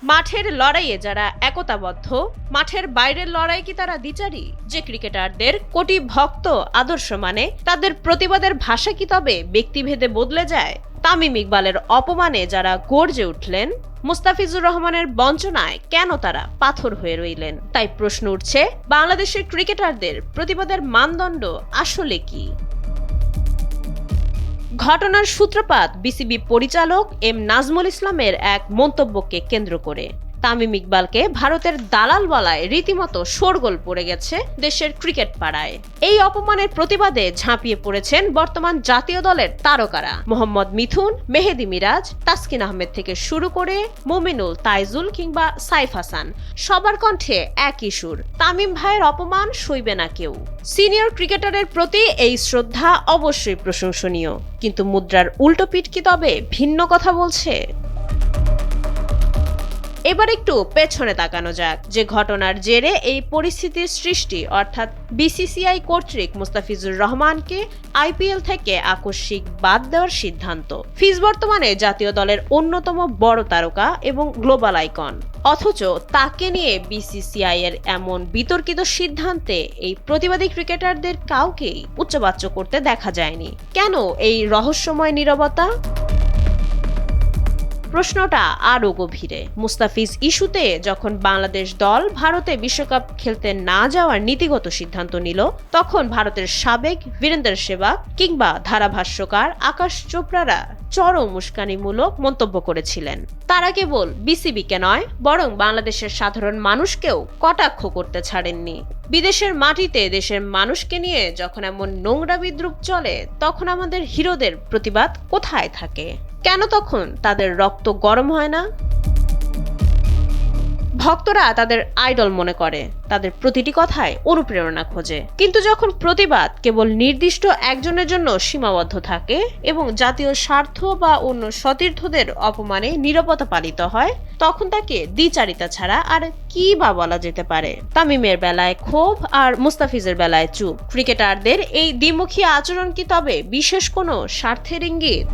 মাঠের লড়াইয়ে যারা একতাবদ্ধ, মাঠের বাইরের লড়াই কি তারা দ্বিচারী? যে ক্রিকেটারদের কোটি ভক্ত আদর্শ মানে, তাদের প্রতিবাদের ভাষা কি তবে ব্যক্তিভেদে বদলে যায়? তামিম ইকবালের অপমানে যারা গর্জে উঠলেন, মুস্তাফিজুর রহমানের বঞ্চনায় কেন তারা পাথর হয়ে রইলেন? তাই প্রশ্ন উঠছে, বাংলাদেশের ক্রিকেটারদের প্রতিবাদের মানদণ্ড আসলে কি? ঘটনার সূত্রপাত বিসিবি পরিচালক এম নাজমুল ইসলামের এক মন্তব্যকে কেন্দ্র করে। তামিম ইকবালকে ভারতের দালাল বলায় রীতিমতো শোরগোল পড়ে গেছে দেশের ক্রিকেট পাড়ায়। এই অপমানের প্রতিবাদে ঝাঁপিয়ে পড়েছেন বর্তমান জাতীয় দলের তারকারা। মোহাম্মদ মিথুন, মেহেদী মিরাজ, তাসকিন আহমেদ থেকে শুরু করে মুমিনুল, তাইজুল কিংবা সাইফ হাসান, সবার কণ্ঠে একই সুর, তামিম ভাইয়ের অপমান সইবে না কেউ। সিনিয়র ক্রিকেটারের প্রতি এই শ্রদ্ধা অবশ্যই প্রশংসনীয়, কিন্তু মুদ্রার উল্টো পিঠ কি তবে ভিন্ন কথা বলছে? এবার একটু পেছনে তাকানো যাক, যে ঘটনার জেরে এই পরিস্থিতির সৃষ্টি, অর্থাৎ বিসিসিআই কর্তৃক মুস্তাফিজুর রহমানকে আইপিএল থেকে আকস্মিক বাদ দেওয়ার সিদ্ধান্ত। ফিজ বর্তমানে জাতীয় দলের অন্যতম বড় তারকা এবং গ্লোবাল আইকন, অথচ তাকে নিয়ে বিসিসিআই এর এমন বিতর্কিত সিদ্ধান্তে এই প্রতিবাদী ক্রিকেটারদের কাউকেই উচ্চবাচ্য করতে দেখা যায়নি। কেন এই রহস্যময় নীরবতা? প্রশ্নটা আরও গভীরে। মুস্তাফিজ ইস্যুতে যখন বাংলাদেশ দল ভারতে বিশ্বকাপ খেলতে না যাওয়ার নীতিগত সিদ্ধান্ত নিল, তখন ভারতের সাবেক বীরেন্দর সেহবাগ কিংবা ধারাভাষ্যকার আকাশ চোপড়ারা চরম উস্কানিমূলক মন্তব্য করেছিলেন। তারা কেবল বিসিবিকে নয়, বরং বাংলাদেশের সাধারণ মানুষকেও কটাক্ষ করতে ছাড়েননি। বিদেশের মাটিতে দেশের মানুষকে নিয়ে যখন এমন নোংরা বিদ্রূপ চলে, তখন আমাদের হিরোদের প্রতিবাদ কোথায় থাকে? কেন তখন তাদের রক্ত গরম হয় না? ভক্তরা তাদের আইডল মনে করে, তাদের প্রতিটি কথায় অনুপ্রেরণা খোঁজে। কিন্তু যখন প্রতিবাদ কেবল নির্দিষ্ট একজনের জন্য সীমাবদ্ধ থাকে এবং জাতীয় স্বার্থ বা অন্য সতীর্থদের অপমানে নীরবতা পালিত হয়, তখন তাকে দ্বিচারিতা ছাড়া আর কি বা বলা যেতে পারে? তামিমের বেলায় ক্ষোভ আর মুস্তাফিজের বেলায় চুপ। ক্রিকেটারদের এই দ্বিমুখী আচরণ কি তবে বিশেষ কোনো স্বার্থের ইঙ্গিত?